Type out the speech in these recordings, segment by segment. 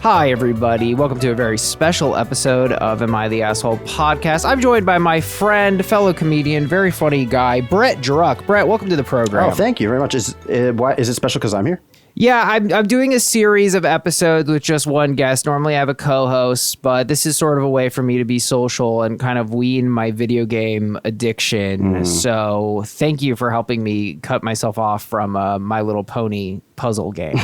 Hi, everybody. Welcome to a very special episode of Am I the Asshole podcast. I'm joined by my friend, fellow comedian, very funny guy, Brett Druck. Brett, welcome to the program. Oh, thank you very much. Is it special because I'm here? Yeah, I'm doing a series of episodes with just one guest. Normally I have a co-host, but this is sort of a way for me to be social and kind of wean my video game addiction. So thank you for helping me cut myself off from My Little Pony puzzle game.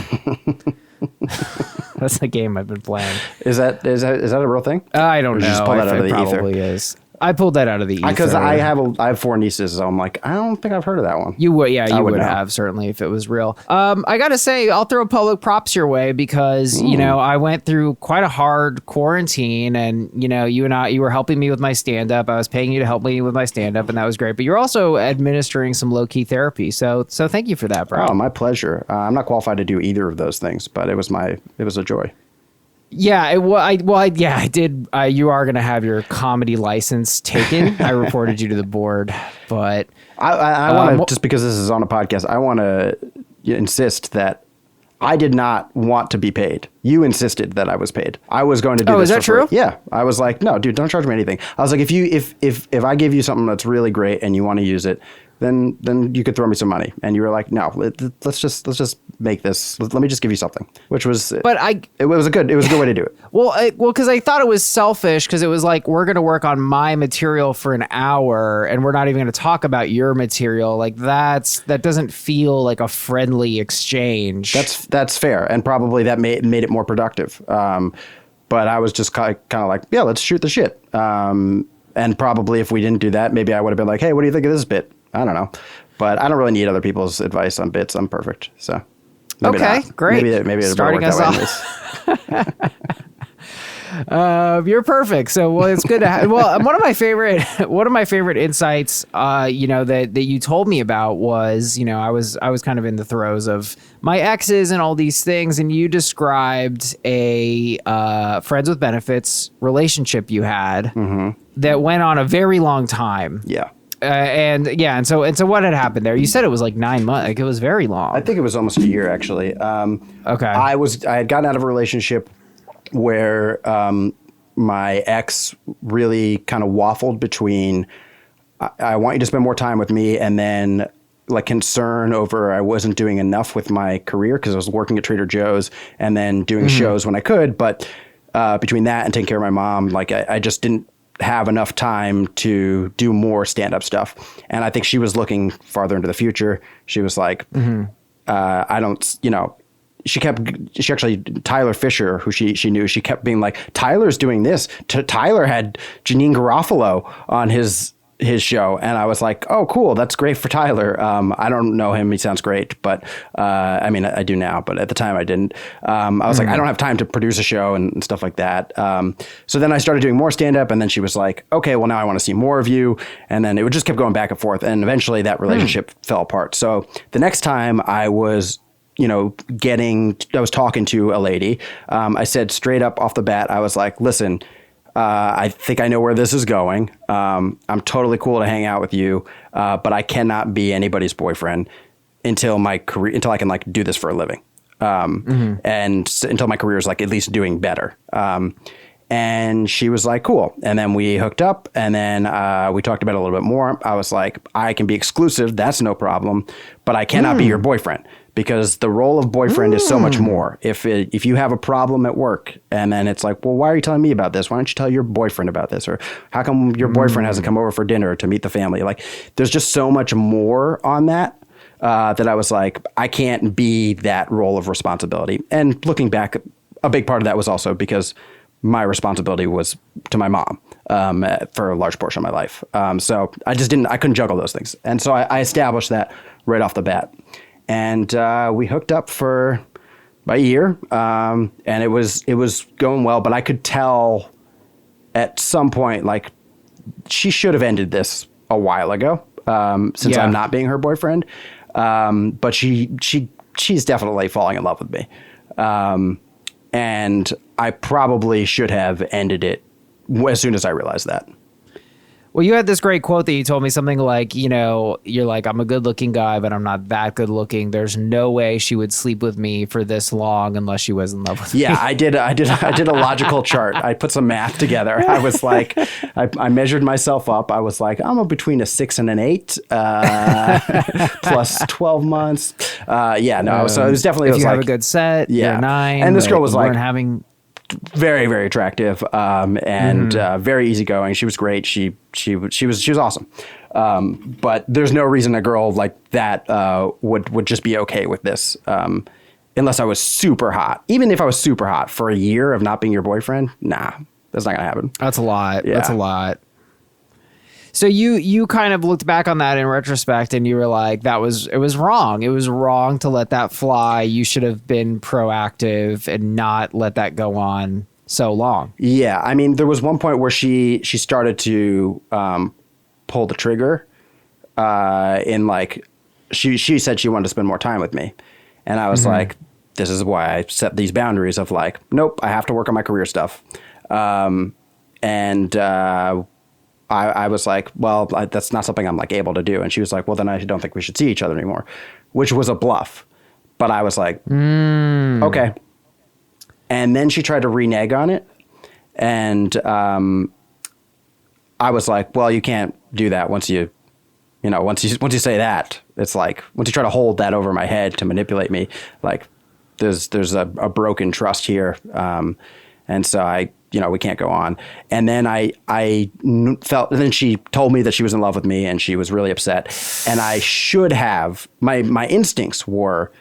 That's the game I've been playing. Is that a real thing? I don't know. Just pull that out of the probably ether? Is. I pulled that out of the ether. Because I have four nieces, so I'm like, I don't think I've heard of that one. You would, yeah, you would know. have certainly if it was real. I gotta say, I'll throw public props your way because you know I went through quite a hard quarantine, and you know you were helping me with my stand up. I was paying you to help me with my stand up, and that was great. But you're also administering some low key therapy, so thank you for that, bro. Oh, my pleasure. I'm not qualified to do either of those things, but it was a joy. Yeah, I did. You are going to have your comedy license taken. I reported you to the board, but I want to, just because this is on a podcast, I want to insist that I did not want to be paid. You insisted that I was paid. I was going to do this. Oh, is that true? Free. Yeah. I was like, no, dude, don't charge me anything. I was like, if I give you something that's really great and you want to use it, then you could throw me some money. And you were like, no, let's just make this. Let me just give you something, which was. But it was a good way to do it. Well, because I thought it was selfish because it was like we're going to work on my material for an hour and we're not even going to talk about your material. Like that doesn't feel like a friendly exchange. That's fair, and probably that made it more productive. But I was just kind of like, yeah, let's shoot the shit. And probably if we didn't do that, maybe I would have been like, hey, what do you think of this bit? I don't know, but I don't really need other people's advice on bits. I'm perfect. So okay, great. Maybe it'll starting work us that way. You're perfect. So well, it's good to have. Well, one of my favorite insights, that you told me about was, I was kind of in the throes of my exes and all these things, and you described a friends with benefits relationship you had that went on a very long time. Yeah. And so what had happened there? You said it was like 9 months. Like it was very long. I think it was almost a year, actually. Okay. I had gotten out of a relationship where my ex really kind of waffled between I want you to spend more time with me, and then like concern over I wasn't doing enough with my career because I was working at Trader Joe's and then doing shows when I could. But between that and taking care of my mom, like I just didn't have enough time to do more stand-up stuff. And I think she was looking farther into the future. She was like, she actually, Tyler Fisher, who she knew, she kept being like, Tyler's doing this. Tyler had Janine Garofalo on his show. And I was like, oh, cool. That's great for Tyler. I don't know him. He sounds great. But I mean, I do now. But at the time I didn't. I was like, I don't have time to produce a show and stuff like that. So then I started doing more stand up. And then she was like, okay, well, now I want to see more of you. And then it just kept going back and forth. And eventually that relationship fell apart. So the next time I was I was talking to a lady. I said straight up off the bat, I was like, listen, I think I know where this is going. I'm totally cool to hang out with you, but I cannot be anybody's boyfriend until I can like do this for a living. And until my career is like at least doing better. And she was like, cool. And then we hooked up, and then we talked about it a little bit more. I was like, I can be exclusive. That's no problem, but I cannot be your boyfriend. Because the role of boyfriend is so much more. If you have a problem at work and then it's like, well, why are you telling me about this? Why don't you tell your boyfriend about this? Or how come your boyfriend hasn't come over for dinner to meet the family? Like, there's just so much more on that that I was like, I can't be that role of responsibility. And looking back, a big part of that was also because my responsibility was to my mom for a large portion of my life. So I couldn't juggle those things. And so I established that right off the bat. And we hooked up for about a year, and it was going well. But I could tell at some point, like, she should have ended this a while ago, since I'm not being her boyfriend. But she's definitely falling in love with me, and I probably should have ended it as soon as I realized that. Well, you had this great quote that you told me, something like, you're like, I'm a good looking guy, but I'm not that good looking. There's no way she would sleep with me for this long unless she was in love with me. Yeah, I did a logical chart. I put some math together. I was like, I measured myself up. I was like, I'm between a 6 and an 8, plus 12 months. So it was definitely, if you have a good set, you're a 9. And this girl was like, having very, very attractive, and very easygoing. She was great. She was awesome. But there's no reason a girl like that would just be okay with this, unless I was super hot. Even if I was super hot for a year of not being your boyfriend, nah, that's not gonna happen. That's a lot. Yeah. That's a lot. So you kind of looked back on that in retrospect, and you were like, it was wrong. It was wrong to let that fly. You should have been proactive and not let that go on so long. Yeah, I mean, there was one point where she started to pull the trigger, in like she said she wanted to spend more time with me, and I was like, this is why I set these boundaries of like, nope, I have to work on my career stuff, I was like, well, that's not something I'm like able to do. And she was like, well, then I don't think we should see each other anymore, which was a bluff. But I was like, okay. And then she tried to renege on it. And I was like, well, you can't do that once you say that. It's like, once you try to hold that over my head to manipulate me, like there's a broken trust here. And so we can't go on. And then I felt, and then she told me that she was in love with me and she was really upset. And I should have, my instincts were,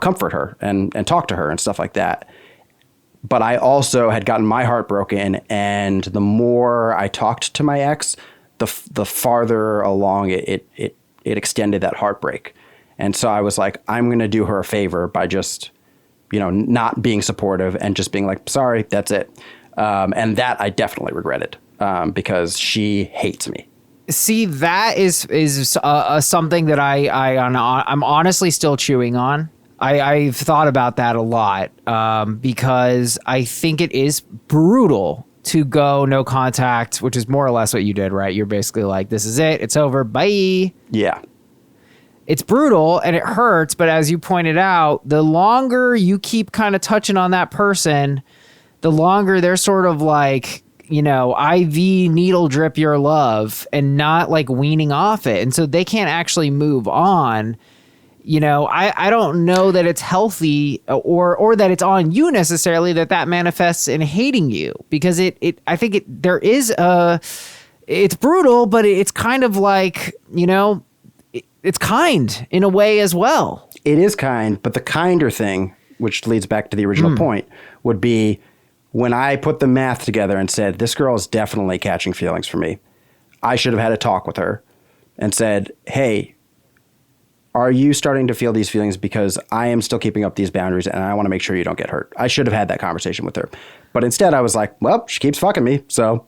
comfort her and talk to her and stuff like that. But I also had gotten my heart broken. And the more I talked to my ex, the farther along it extended that heartbreak. And so I was like, I'm going to do her a favor by just, not being supportive and just being like, sorry, that's it. And that I definitely regretted, because she hates me. See, that is something that I'm honestly still chewing on. I've thought about that a lot, because I think it is brutal to go no contact, which is more or less what you did, right? You're basically like, this is it. It's over. Bye. Yeah. It's brutal and it hurts, but as you pointed out, the longer you keep kind of touching on that person, the longer they're sort of like, IV needle drip your love and not like weaning off it. And so they can't actually move on. I don't know that it's healthy or that it's on you necessarily that manifests in hating you, because I think it's brutal, but it's kind of like, it's kind in a way as well. It is kind, but the kinder thing, which leads back to the original point, would be when I put the math together and said, this girl is definitely catching feelings for me. I should have had a talk with her and said, hey, are you starting to feel these feelings because I am still keeping up these boundaries and I want to make sure you don't get hurt? I should have had that conversation with her. But instead I was like, well, she keeps fucking me, so...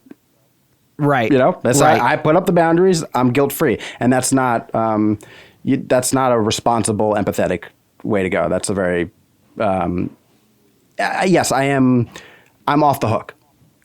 Right. That's right. I put up the boundaries. I'm guilt free, and that's not that's not a responsible, empathetic way to go. That's a very yes, I am. I'm off the hook,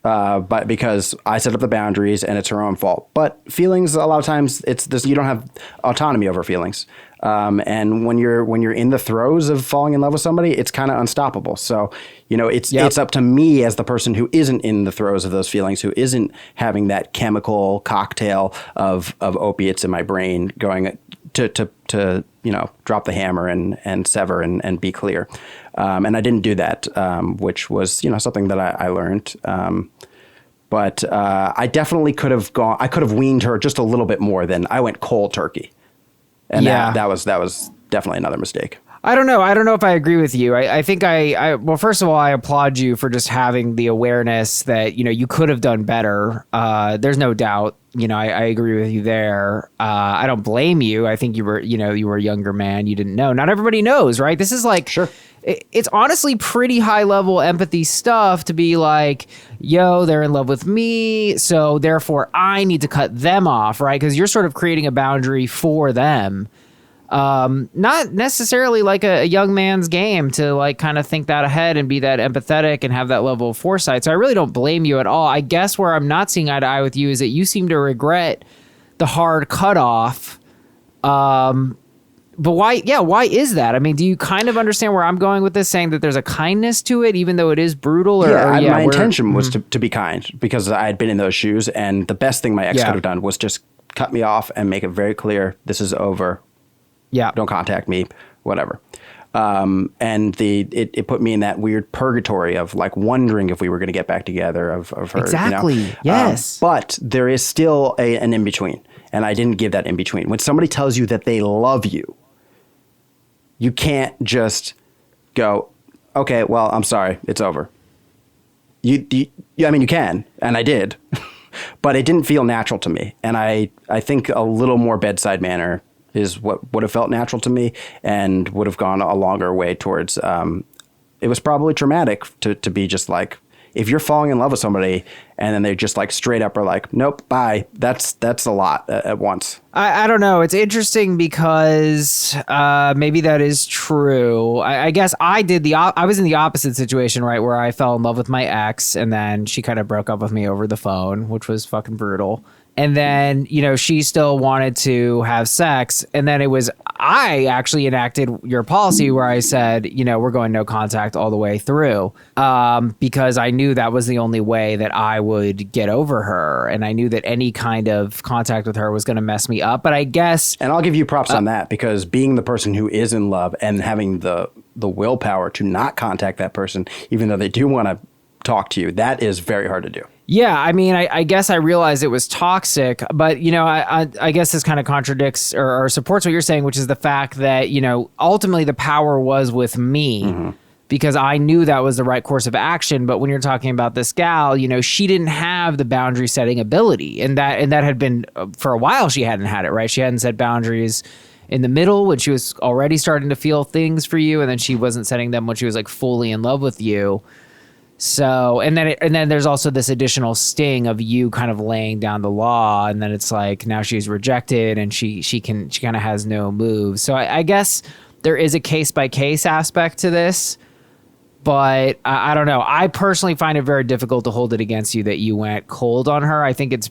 but because I set up the boundaries and it's her own fault. But feelings, a lot of times, it's this. You don't have autonomy over feelings. And when you're in the throes of falling in love with somebody, it's kind of unstoppable. So, it's up to me as the person who isn't in the throes of those feelings, who isn't having that chemical cocktail of opiates in my brain going to drop the hammer and sever and be clear. And I didn't do that, which was, something that I learned. But I definitely could have weaned her just a little bit more than I went cold turkey. And that was definitely another mistake. I don't know if I agree with you. I think well, first of all, I applaud you for just having the awareness that, you could have done better. There's no doubt, I agree with you there. I don't blame you. I think you were a younger man. You didn't know. Not everybody knows, right? This is like, sure. It's honestly pretty high level empathy stuff to be like, yo, they're in love with me, so therefore I need to cut them off, right? Because you're sort of creating a boundary for them. Not necessarily like a young man's game to like kind of think that ahead and be that empathetic and have that level of foresight. So I really don't blame you at all. I guess where I'm not seeing eye to eye with you is that you seem to regret the hard cutoff. But why? Yeah, why is that? I mean, do you kind of understand where I'm going with this, saying that there's a kindness to it, even though it is brutal? My intention was to be kind because I had been in those shoes, and the best thing my ex could have done was just cut me off and make it very clear, this is over. Yeah. Don't contact me, whatever. And it put me in that weird purgatory of like wondering if we were going to get back together of her. Exactly. You know? Yes. But there is still an in-between, and I didn't give that in-between. When somebody tells you that they love you, you can't just go, okay, well, I'm sorry, it's over. I mean, you can, and I did, but it didn't feel natural to me. And I think a little more bedside manner is what would have felt natural to me and would have gone a longer way towards, it was probably traumatic to be just like, if you're falling in love with somebody and then they just like straight up are like, nope, bye. That's a lot at once. I don't know. It's interesting because maybe that is true. I guess I did I was in the opposite situation, right? Where I fell in love with my ex and then she kind of broke up with me over the phone, which was fucking brutal. And then, she still wanted to have sex. And then I actually enacted your policy where I said, we're going no contact all the way through. Because I knew that was the only way that I would get over her. And I knew that any kind of contact with her was going to mess me up. But I guess. And I'll give you props on that, because being the person who is in love and having the willpower to not contact that person, even though they do want to talk to you, that is very hard to do. Yeah, I mean, I guess I realized it was toxic, but, I guess this kind of contradicts or supports what you're saying, which is the fact that, ultimately the power was with me because I knew that was the right course of action. But when you're talking about this gal, she didn't have the boundary setting ability, and that had been for a while. She hadn't had it, right? She hadn't set boundaries in the middle when she was already starting to feel things for you, and then she wasn't setting them when she was like fully in love with you. So, and then there's also this additional sting of you kind of laying down the law, and then it's like now she's rejected and she kind of has no moves. So I guess there is a case by case aspect to this, but I don't know. I personally find it very difficult to hold it against you that you went cold on her. I think it's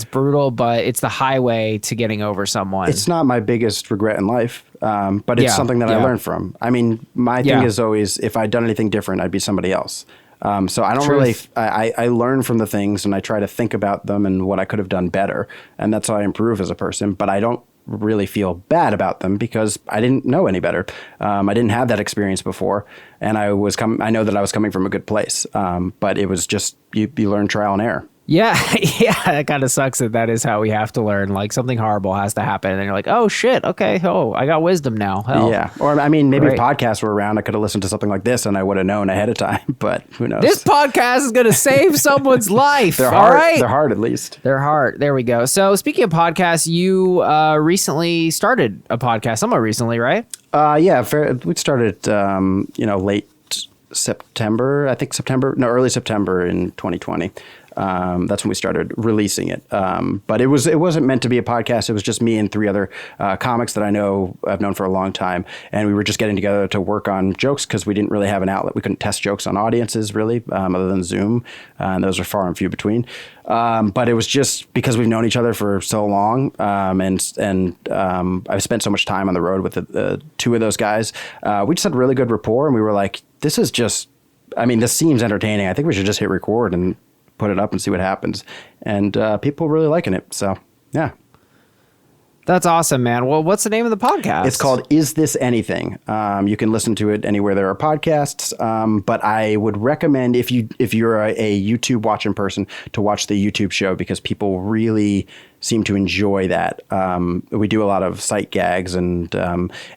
brutal, but it's the highway to getting over someone. It's not my biggest regret in life, but it's something that I learned from. I mean, my thing is always, if I'd done anything different, I'd be somebody else. So I don't really, I learn from the things and I try to think about them and what I could have done better. And that's how I improve as a person, but I don't really feel bad about them because I didn't know any better. I didn't have that experience before, and I know that I was coming from a good place. But it was just, you learn trial and error. Yeah, it kind of sucks that is how we have to learn. Like something horrible has to happen, and you're like, "Oh shit, okay, I got wisdom now." Hell. Yeah, or I mean, maybe if podcasts were around, I could have listened to something like this, and I would have known ahead of time. But who knows? This podcast is gonna save someone's life. They're all hard. right, They're hard, at least. They're hard. There we go. So speaking of podcasts, you recently started a podcast. Somewhat recently, right? Yeah, we started, late September. I think early September in 2020. That's when we started releasing it. But it wasn't meant to be a podcast. It was just me and three other comics that I've known for a long time. And we were just getting together to work on jokes because we didn't really have an outlet. We couldn't test jokes on audiences really, other than Zoom. And those are far and few between. But it was just because we've known each other for so long. And I've spent so much time on the road with the two of those guys. We just had really good rapport, and we were like, this seems entertaining. I think we should just hit record and put it up and see what happens. And people really liking it. So, yeah. That's awesome, man. Well, what's the name of the podcast? It's called Is This Anything? You can listen to it anywhere there are podcasts. But I would recommend if you're a YouTube watching person to watch the YouTube show, because people really seem to enjoy that. We do a lot of sight gags and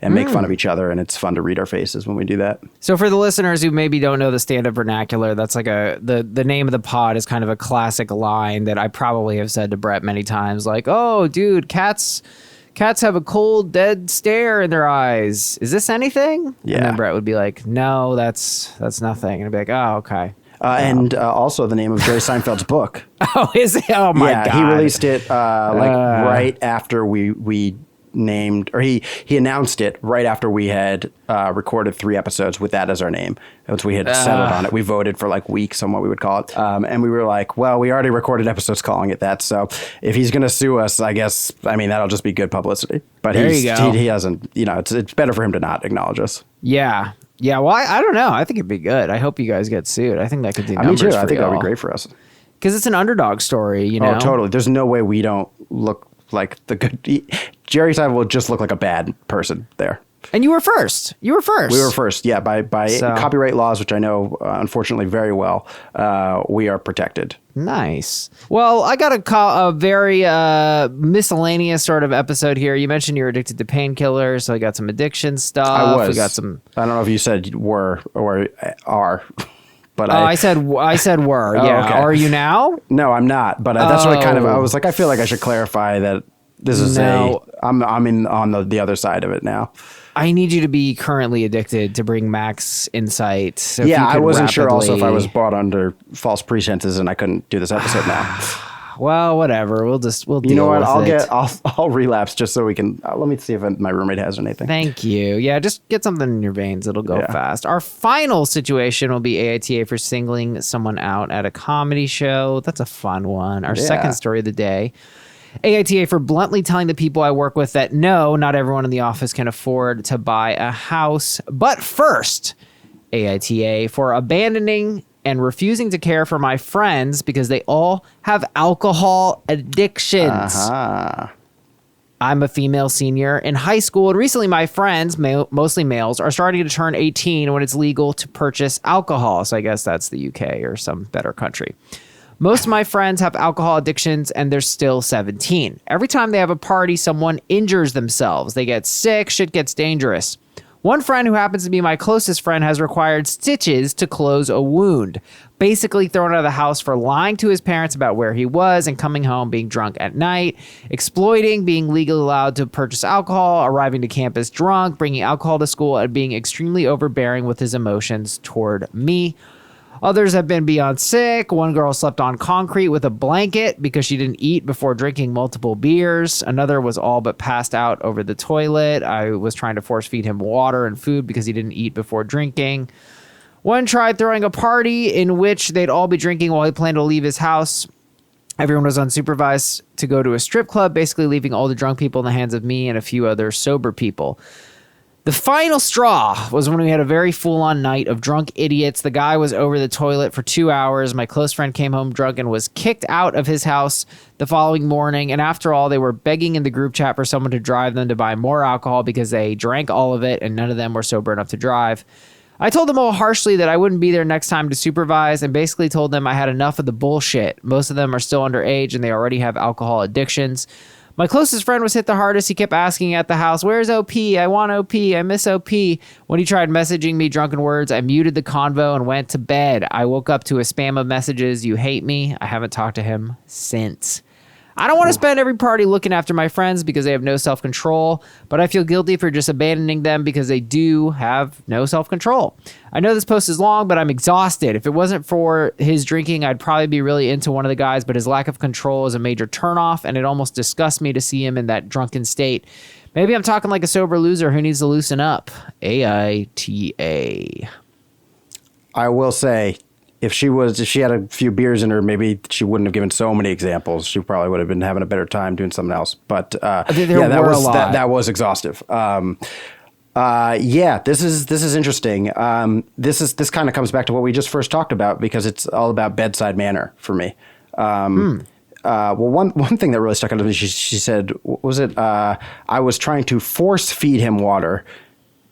make fun of each other, and it's fun to read our faces when we do that. So for the listeners who maybe don't know the stand-up vernacular, that's like the name of the pod is kind of a classic line that I probably have said to Brett many times, like, "Oh, dude, cats have a cold, dead stare in their eyes. Is this anything?" Yeah. And then Brett would be like, "No, that's nothing." And I'd be like, "Oh, okay." And also the name of Jerry Seinfeld's book. Oh, is it? Oh my God. Yeah, he released it right after we named, or he announced it right after we had recorded 3 episodes with that as our name. Once we had settled on it, we voted for like weeks on what we would call it. And we were like, well, we already recorded episodes calling it that. So if he's going to sue us, I guess, I mean, that'll just be good publicity. But he hasn't, it's better for him to not acknowledge us. Yeah. Yeah. Well, I don't know. I think it'd be good. I hope you guys get sued. I think that could do numbers me too. for I think y'all. that'd be great for us. Because it's an underdog story, you know? Oh, totally. There's no way we don't look like the good. Jerry Seibel will just look like a bad person there. And you were first. We were first. Yeah. By copyright laws, which I know, unfortunately, very well, we are protected. Nice. Well, I got a very miscellaneous sort of episode here. You mentioned you're addicted to painkillers, so I got some addiction stuff. I was. We got some. I don't know if you said were or are. But I said were. Yeah. Okay. Are you now? No, I'm not. But that's what I was like. I feel like I should clarify that this is I'm on the other side of it now. I need you to be currently addicted to bring Max insight. So yeah, I wasn't sure also if I was brought under false pretenses and I couldn't do this episode now. Well, whatever. We'll deal You know what? with it. I'll relapse just so we can. Let me see if my roommate has anything. Thank you. Yeah, just get something in your veins. It'll go fast. Our final situation will be AITA for singling someone out at a comedy show. That's a fun one. Our second story of the day. AITA for bluntly telling the people I work with that no, not everyone in the office can afford to buy a house. But first, AITA for abandoning and refusing to care for my friends because they all have alcohol addictions. I'm a female senior in high school, and recently my friends, mostly males, are starting to turn 18 when it's legal to purchase alcohol. So I guess that's the UK or some better country. Most of my friends have alcohol addictions, and they're still 17. Every time they have a party, someone injures themselves. They get sick, shit gets dangerous. One friend who happens to be my closest friend has required stitches to close a wound, basically thrown out of the house for lying to his parents about where he was and coming home being drunk at night, exploiting, being legally allowed to purchase alcohol, arriving to campus drunk, bringing alcohol to school, and being extremely overbearing with his emotions toward me. Others have been beyond sick. One girl slept on concrete with a blanket because she didn't eat before drinking multiple beers. Another was all but passed out over the toilet. I was trying to force feed him water and food because he didn't eat before drinking. One tried throwing a party in which they'd all be drinking while he planned to leave his house. Everyone was unsupervised to go to a strip club, basically leaving all the drunk people in the hands of me and a few other sober people. The final straw was when we had a very full-on night of drunk idiots. The guy was over the toilet for 2 hours. My close friend came home drunk and was kicked out of his house the following morning. And after all, they were begging in the group chat for someone to drive them to buy more alcohol because they drank all of it and none of them were sober enough to drive. I told them all harshly that I wouldn't be there next time to supervise and basically told them I had enough of the bullshit. Most of them are still underage and they already have alcohol addictions. My closest friend was hit the hardest. He kept asking at the house, "Where's OP? I want OP. I miss OP." When he tried messaging me drunken words, I muted the convo and went to bed. I woke up to a spam of messages, "You hate me." I haven't talked to him since. I don't want to spend every party looking after my friends because they have no self-control, but I feel guilty for just abandoning them because they do have no self-control. I know this post is long, but I'm exhausted. If it wasn't for his drinking, I'd probably be really into one of the guys, but his lack of control is a major turnoff, and it almost disgusts me to see him in that drunken state. Maybe I'm talking like a sober loser who needs to loosen up. AITA. I will say, if she had a few beers in her, maybe she wouldn't have given so many examples. She probably would have been having a better time doing something else. But that was exhaustive. This is interesting. This kind of comes back to what we just first talked about because it's all about bedside manner for me. Well, one thing that really stuck out to me, she said, what was it? I was trying to force feed him water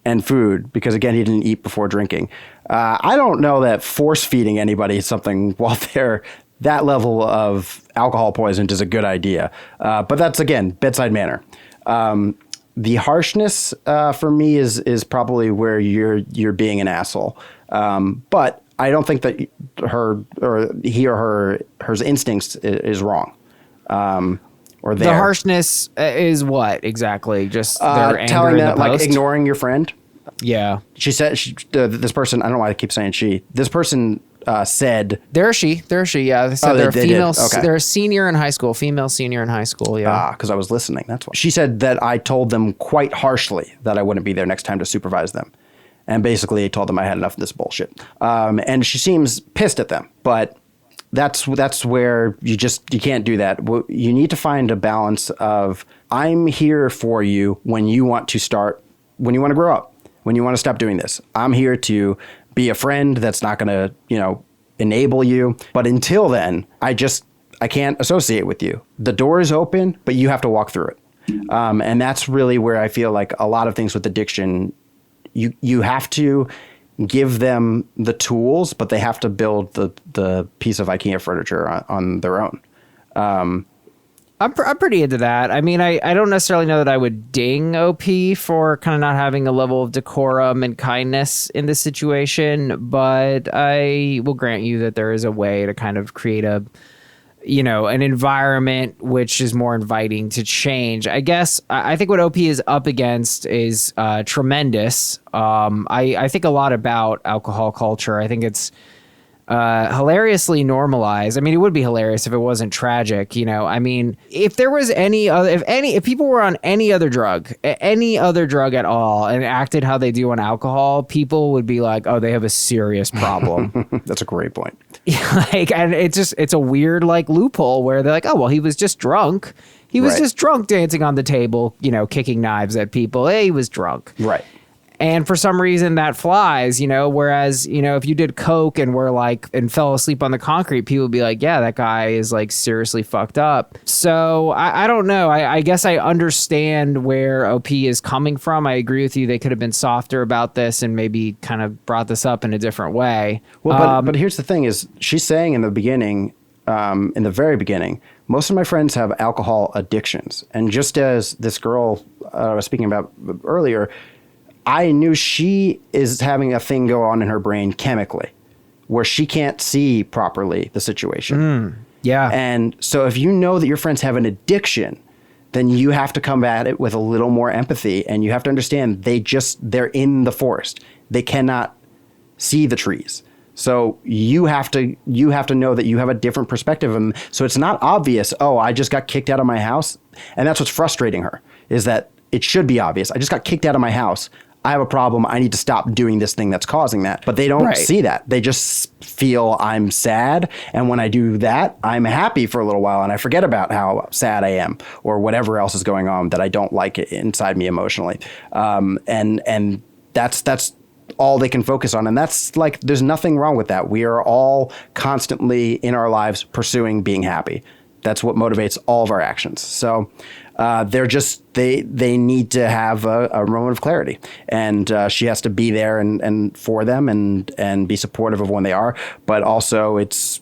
and food because, again, he didn't eat before drinking. I don't know that force feeding anybody something while they're that level of alcohol poisoned is a good idea. But that's, again, bedside manner. The harshness for me is probably where you're being an asshole. But I don't think that her instincts is wrong. Or the harshness is what exactly? Just their anger telling in that, the post? like ignoring your friend. Yeah. She said this person. I don't know why I keep saying she. This person said. They're a she. Yeah, they said Oh, they're a they did. female. Okay. They're a senior in high school. Female senior in high school. Yeah. Because I was listening. That's why. She said that I told them quite harshly that I wouldn't be there next time to supervise them. And basically I told them I had enough of this bullshit. And she seems pissed at them. But that's where you can't do that. You need to find a balance of, I'm here for you when you want to grow up, when you want to stop doing this. I'm here to be a friend that's not going to, enable you. But until then, I can't associate with you. The door is open, but you have to walk through it. And that's really where I feel like a lot of things with addiction, you have to give them the tools, but they have to build the piece of IKEA furniture on their own. I'm pretty into that. I mean, I don't necessarily know that I would ding OP for kind of not having a level of decorum and kindness in this situation, but I will grant you that there is a way to kind of create an environment which is more inviting to change. I guess I think what OP is up against is tremendous. I think a lot about alcohol culture. I think it's hilariously normalized. I mean, it would be hilarious if it wasn't tragic, I mean, if there was if people were on any other drug at all and acted how they do on alcohol, people would be like, oh, they have a serious problem. That's a great point. And it's a weird loophole where they're like, oh, well, he was just drunk. He was just drunk dancing on the table, kicking knives at people. Hey, he was drunk. Right. And for some reason that flies, whereas, if you did coke and and fell asleep on the concrete, people would be like, yeah, that guy is seriously fucked up. So I don't know. I guess I understand where OP is coming from. I agree with you. They could have been softer about this and maybe kind of brought this up in a different way. Well, but here's the thing is she's saying in the beginning, in the very beginning, most of my friends have alcohol addictions. And just as this girl I was speaking about earlier, I knew she is having a thing go on in her brain chemically where she can't see properly the situation. Yeah. And so if you know that your friends have an addiction, then you have to come at it with a little more empathy, and you have to understand they're in the forest. They cannot see the trees. So you have to know that you have a different perspective. And so it's not obvious, oh, I just got kicked out of my house. And that's what's frustrating her, is that it should be obvious. I just got kicked out of my house. I have a problem. I need to stop doing this thing that's causing that. But they don't see that. They just feel I'm sad. And when I do that, I'm happy for a little while and I forget about how sad I am or whatever else is going on that I don't like inside me emotionally. And that's all they can focus on. And that's there's nothing wrong with that. We are all constantly in our lives pursuing being happy. That's what motivates all of our actions. So they need to have a moment of clarity, and she has to be there and for them and be supportive of when they are. But also it's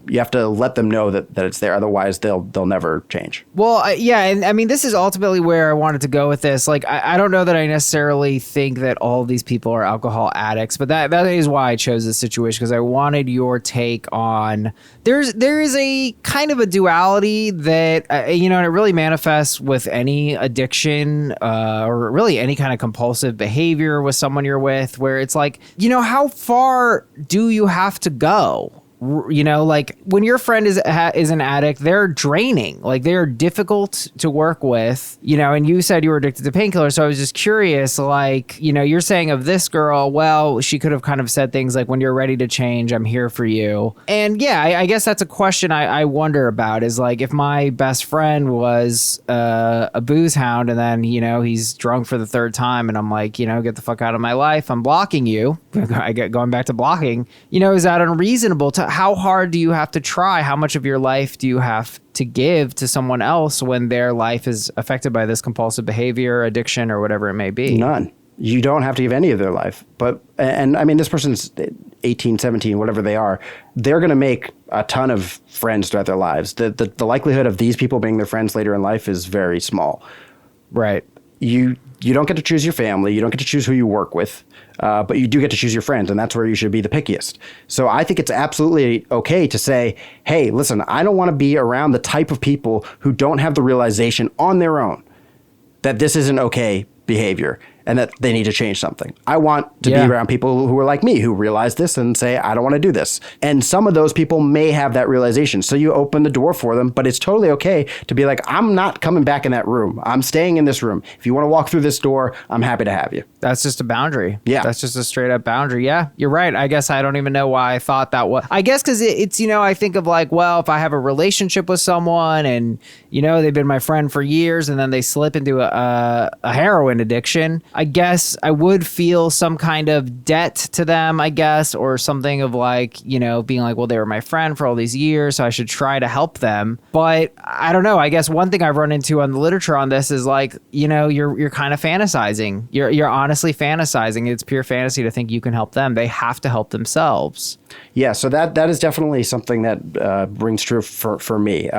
you have to let them know that it's there. Otherwise, they'll never change. Well, yeah. And I mean, this is ultimately where I wanted to go with this. I don't know that I necessarily think that all of these people are alcohol addicts, but that is why I chose this situation, because I wanted your take on there is a kind of a duality that, and it really manifests with any addiction or really any kind of compulsive behavior with someone you're with, where it's how far do you have to go? When your friend is an addict, they're draining. They're difficult to work with, and you said you were addicted to painkillers. So I was just curious, you're saying of this girl, well, she could have kind of said things like, when you're ready to change, I'm here for you. And yeah, I guess that's a question I wonder about, is if my best friend was a booze hound and then, he's drunk for the third time and I'm get the fuck out of my life. I'm blocking you. I get going back to blocking, is that unreasonable? How hard do you have to try? How much of your life do you have to give to someone else when their life is affected by this compulsive behavior, addiction, or whatever it may be? None. You don't have to give any of their life. And I mean, this person's 18, 17, whatever they are, they're going to make a ton of friends throughout their lives. The likelihood of these people being their friends later in life is very small. Right. You don't get to choose your family. You don't get to choose who you work with. But you do get to choose your friends, and that's where you should be the pickiest. So I think it's absolutely okay to say, hey, listen, I don't want to be around the type of people who don't have the realization on their own that this isn't okay behavior. and that they need to change something. I want to be around people who are like me, who realize this and say, I don't want to do this. And some of those people may have that realization. So you open the door for them, but it's totally okay to be like, I'm not coming back in that room. I'm staying in this room. If you want to walk through this door, I'm happy to have you. That's just a boundary. Yeah. That's just a straight up boundary. Yeah, you're right. I guess I don't even know why I thought that was. I guess because it's, I think of like, well, if I have a relationship with someone and, they've been my friend for years and then they slip into a heroin addiction, I guess I would feel some kind of debt to them, I guess, or something of like, being like, well, they were my friend for all these years, so I should try to help them. But I don't know. I guess one thing I've run into on the literature on this is like, you're kind of fantasizing. You're honestly fantasizing. It's pure fantasy to think you can help them. They have to help themselves. Yeah, so that is definitely something that rings true for me.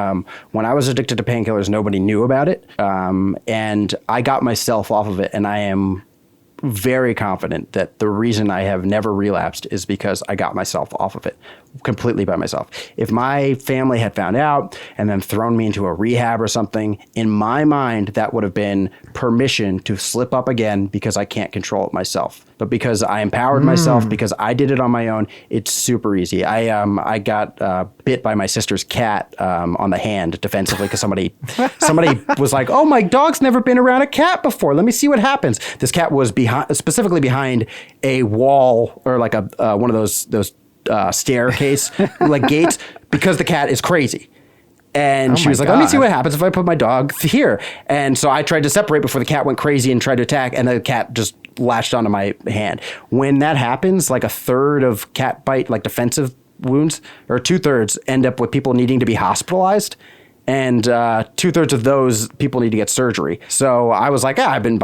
When I was addicted to painkillers, nobody knew about it, and I got myself off of it, and I am very confident that the reason I have never relapsed is because I got myself off of it completely by myself. If my family had found out and then thrown me into a rehab or something, in my mind, that would have been permission to slip up again because I can't control it myself. But because I empowered myself, because I did it on my own, it's super easy. I got bit by my sister's cat on the hand defensively because somebody was like, "Oh, my dog's never been around a cat before. Let me see what happens." This cat was specifically behind a wall or like a one of those staircase like gates because the cat is crazy. And she was like, let me see what happens if I put my dog here. And so I tried to separate before the cat went crazy and tried to attack, and the cat just latched onto my hand. When that happens, like a third of cat bite, like defensive wounds, or 2/3 end up with people needing to be hospitalized. And 2/3 of those people need to get surgery. So I was like, I've been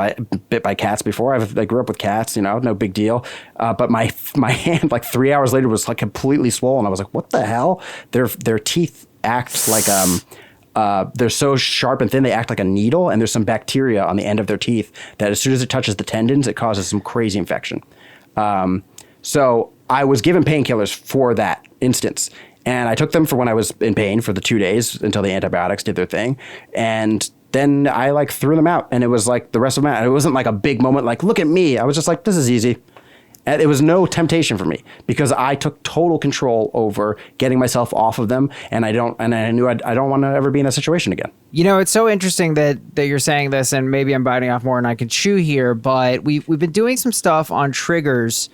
bit by cats before. I grew up with cats, no big deal. But my hand, like 3 hours later, was like completely swollen. I was like, what the hell? Their teeth act like they're so sharp and thin they act like a needle, and there's some bacteria on the end of their teeth that as soon as it touches the tendons, it causes some crazy infection. So I was given painkillers for that instance. And I took them for when I was in pain for the 2 days until the antibiotics did their thing. And then I like threw them out, and it was like the rest of them. It wasn't like a big moment like, look at me. I was just like, this is easy. And it was no temptation for me because I took total control over getting myself off of them. And I knew I don't want to ever be in that situation again. It's so interesting that you're saying this, and maybe I'm biting off more than I can chew here, but we've been doing some stuff on triggers.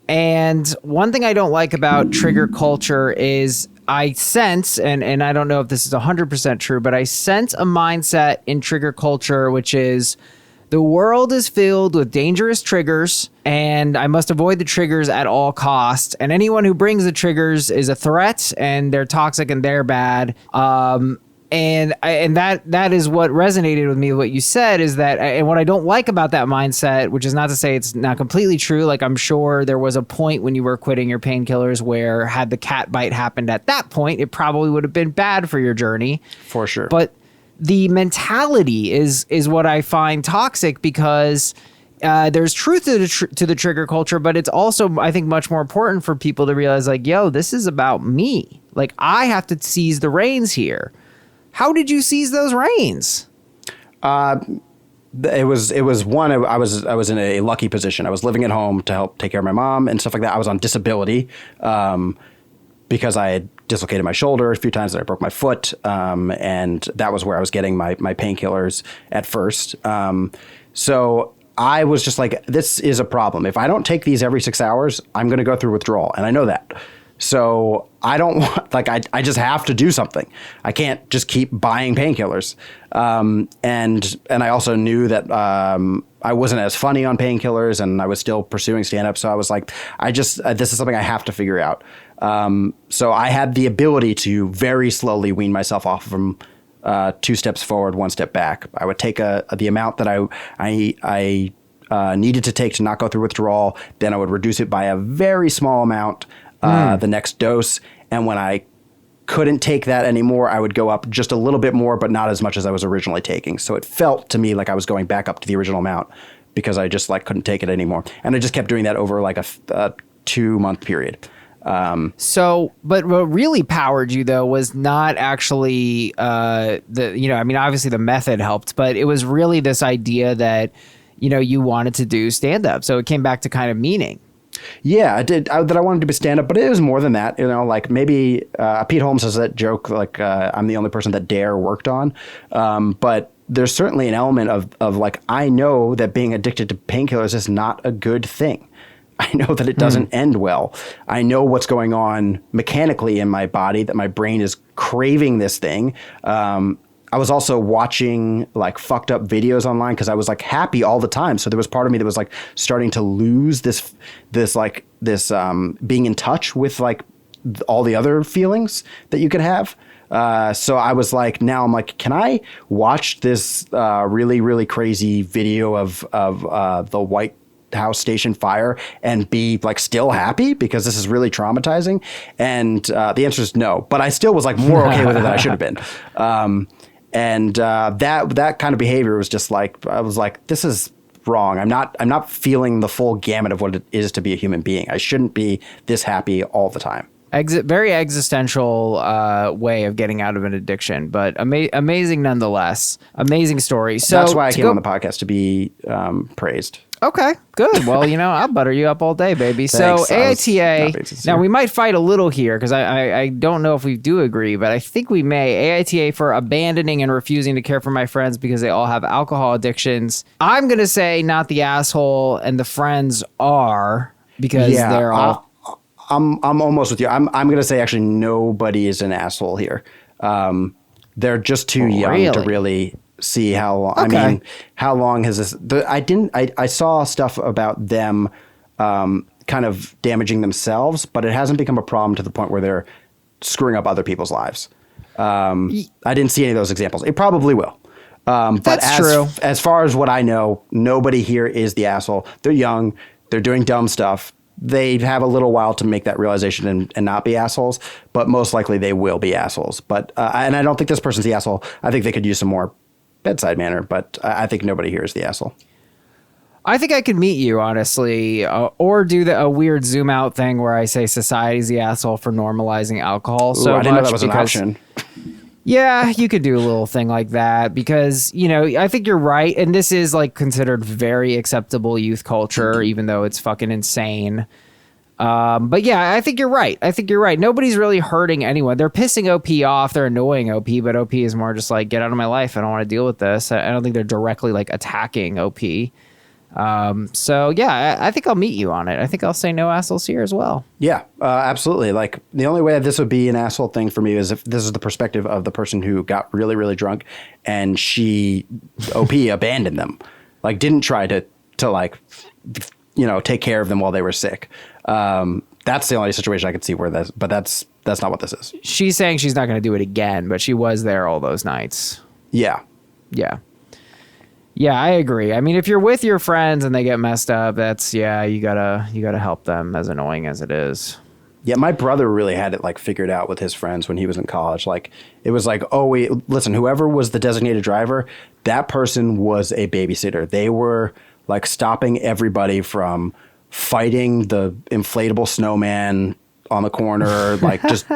And one thing I don't like about trigger culture is I sense, and I don't know if this is 100% true, but I sense a mindset in trigger culture, which is the world is filled with dangerous triggers, and I must avoid the triggers at all costs. And anyone who brings the triggers is a threat, and they're toxic and they're bad. And that is what resonated with me. What you said is that, and what I don't like about that mindset, which is not to say it's not completely true. Like, I'm sure there was a point when you were quitting your painkillers where had the cat bite happened at that point, it probably would have been bad for your journey. For sure. But the mentality is what I find toxic because there's truth to the trigger culture, but it's also, I think, much more important for people to realize like, yo, this is about me. Like, I have to seize the reins here. How did you seize those reins? It was one. I was in a lucky position. I was living at home to help take care of my mom and stuff like that. I was on disability because I had dislocated my shoulder a few times and I broke my foot, and that was where I was getting my painkillers at first. So I was just like, this is a problem. If I don't take these every 6 hours, I'm going to go through withdrawal, and I know that. So I don't want, like, I just have to do something. I can't just keep buying painkillers. And I also knew that I wasn't as funny on painkillers, and I was still pursuing stand-up. So I was like, this is something I have to figure out. So I had the ability to very slowly wean myself off of them, 2 steps forward, 1 step back. I would take the amount that I needed to take to not go through withdrawal. Then I would reduce it by a very small amount. The next dose. And when I couldn't take that anymore, I would go up just a little bit more, but not as much as I was originally taking. So it felt to me like I was going back up to the original amount because I just like couldn't take it anymore. And I just kept doing that over like a 2-month period. So, but what really powered you though was not actually obviously the method helped, but it was really this idea that you wanted to do stand up. So it came back to kind of meaning. Yeah, I did. That I wanted to be stand up, but it was more than that. Like maybe Pete Holmes has that joke, like I'm the only person that Dare worked on. But there's certainly an element of like, I know that being addicted to painkillers is not a good thing. I know that it doesn't end well. I know what's going on mechanically in my body, that my brain is craving this thing. I was also watching like fucked up videos online because I was like happy all the time. So there was part of me that was like starting to lose this being in touch with like all the other feelings that you could have. So I was like, now I'm like, can I watch this really, really crazy video of the White House station fire and be like still happy because this is really traumatizing? And the answer is no. But I still was like more okay with it than I should have been. And that kind of behavior was just like, I was like, this is wrong. I'm not feeling the full gamut of what it is to be a human being. I shouldn't be this happy all the time. Very existential way of getting out of an addiction, but amazing nonetheless. Amazing story. So that's why I came on the podcast, to be praised. Okay, good. Well, I'll butter you up all day, baby. Thanks. So AITA, now we might fight a little here because I don't know if we do agree, but I think we may. AITA for abandoning and refusing to care for my friends because they all have alcohol addictions. I'm going to say not the asshole, and the friends are, because they're all... I'm almost with you. I'm going to say actually nobody is an asshole here. They're just too young to really see how long. Okay. I mean, how long has this? I saw stuff about them kind of damaging themselves, but it hasn't become a problem to the point where they're screwing up other people's lives. I didn't see any of those examples. It probably will. That's true. As far as what I know, nobody here is the asshole. They're young. They're doing dumb stuff. They have a little while to make that realization and not be assholes, but most likely they will be assholes. But and I don't think this person's the asshole. I think they could use some more bedside manner, but I think nobody here is the asshole. I think I could meet you, honestly, or do a weird zoom out thing where I say society's the asshole for normalizing alcohol so much. I didn't know that was an option. Yeah, you could do a little thing like that because, I think you're right. And this is like considered very acceptable youth culture, even though it's fucking insane. But yeah, I think you're right. Nobody's really hurting anyone. They're pissing OP off. They're annoying OP, but OP is more just like, get out of my life. I don't want to deal with this. I don't think they're directly like attacking OP. So yeah, I think I'll meet you on it. I think I'll say no assholes here as well. Yeah, absolutely. Like the only way this would be an asshole thing for me is if this is the perspective of the person who got really, really drunk and she OP abandoned them, like didn't try to like, take care of them while they were sick. That's the only situation I could see where that's not what this is. She's saying she's not going to do it again, but she was there all those nights. Yeah. Yeah. Yeah, I agree. I mean, if you're with your friends and they get messed up, you gotta help them, as annoying as it is. Yeah, my brother really had it like figured out with his friends when he was in college. Like it was like, oh wait, listen, whoever was the designated driver, that person was a babysitter. They were like stopping everybody from fighting the inflatable snowman on the corner, like just,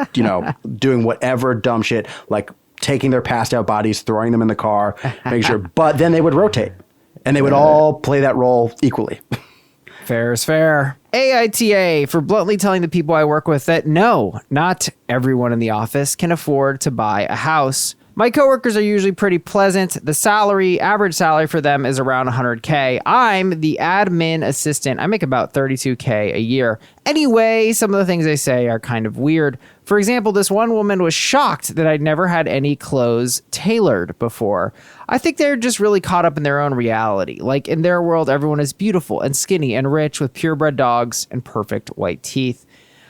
doing whatever dumb shit, like taking their passed out bodies, throwing them in the car, making sure. But then they would rotate and they would all play that role equally. Fair is fair. AITA for bluntly telling the people I work with that no, not everyone in the office can afford to buy a house. My coworkers are usually pretty pleasant. The average salary for them is around $100K. I'm the admin assistant. I make about $32K a year. Anyway, some of the things they say are kind of weird. For example, this one woman was shocked that I'd never had any clothes tailored before. I think they're just really caught up in their own reality. Like in their world, everyone is beautiful and skinny and rich with purebred dogs and perfect white teeth.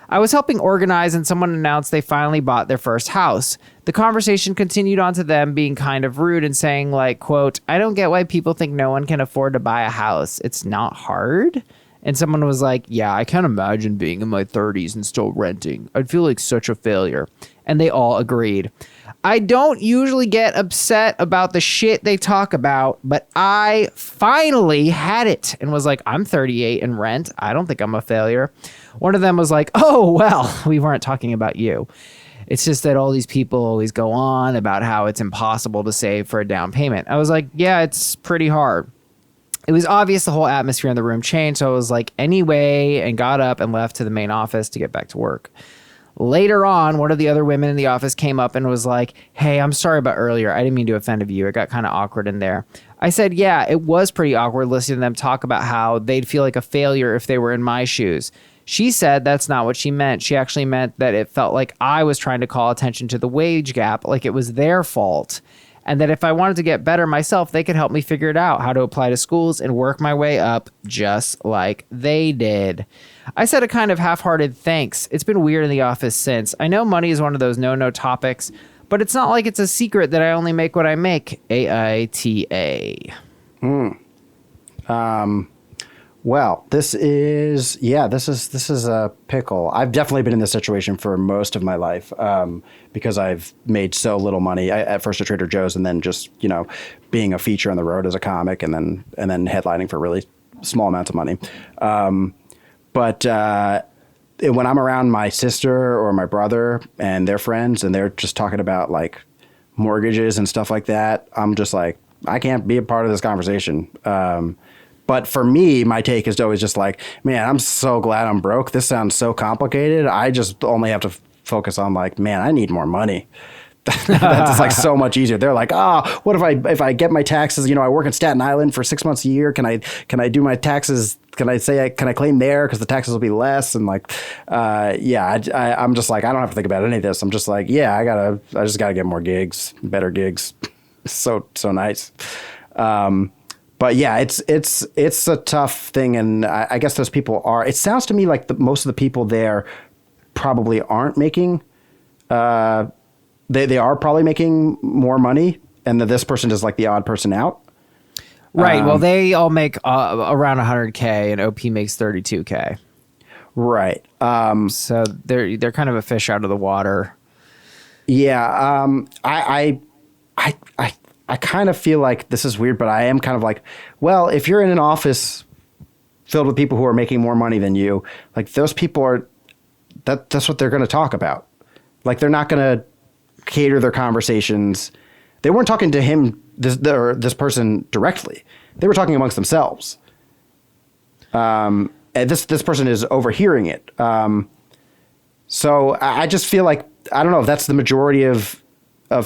I was helping organize and someone announced they finally bought their first house. The conversation continued on to them being kind of rude and saying like, quote, I don't get why people think no one can afford to buy a house. It's not hard. And someone was like, yeah, I can't imagine being in my 30s and still renting. I'd feel like such a failure. And they all agreed. I don't usually get upset about the shit they talk about, but I finally had it and was like, I'm 38 and rent. I don't think I'm a failure. One of them was like, oh, well, we weren't talking about you. It's just that all these people always go on about how it's impossible to save for a down payment. I was like, yeah, it's pretty hard. It was obvious the whole atmosphere in the room changed. So I was like, anyway, and got up and left to the main office to get back to work. Later on, one of the other women in the office came up and was like, hey, I'm sorry about earlier. I didn't mean to offend you. It got kind of awkward in there. I said, yeah, it was pretty awkward listening to them talk about how they'd feel like a failure if they were in my shoes. She said that's not what she meant. She actually meant that it felt like I was trying to call attention to the wage gap, like it was their fault. And that if I wanted to get better myself, they could help me figure it out, how to apply to schools and work my way up just like they did. I said a kind of half-hearted thanks. It's been weird in the office since. I know money is one of those no-no topics, but it's not like it's a secret that I only make what I make. AITA. Well, this is a pickle. I've definitely been in this situation for most of my life because I've made so little money. At first at Trader Joe's, and then just being a feature on the road as a comic, and then headlining for really small amounts of money. But when I'm around my sister or my brother and their friends, and they're just talking about like mortgages and stuff like that, I'm just like, I can't be a part of this conversation. But for me, my take is always just like, man, I'm so glad I'm broke. This sounds so complicated. I just only have to focus on like, man, I need more money. That's like so much easier. They're like, what if I get my taxes? I work in Staten Island for 6 months a year. Can I do my taxes? Can I claim there because the taxes will be less? And like, I'm just like, I don't have to think about any of this. I'm just like, yeah, I just gotta get more gigs, better gigs. So nice. But yeah, it's a tough thing, and I guess those people are. It sounds to me like most of the people there probably aren't making. They are probably making more money, and that this person is like the odd person out. Right. Well, they all make around 100K, and OP makes 32K. Right. So they're kind of a fish out of the water. Yeah. I kind of feel like this is weird, but I am kind of like, well, if you're in an office filled with people who are making more money than you, like those people are, that's what they're going to talk about. Like they're not going to cater their conversations. They weren't talking to him, this person directly. They were talking amongst themselves. And this person is overhearing it. So I just feel like, I don't know if that's the majority of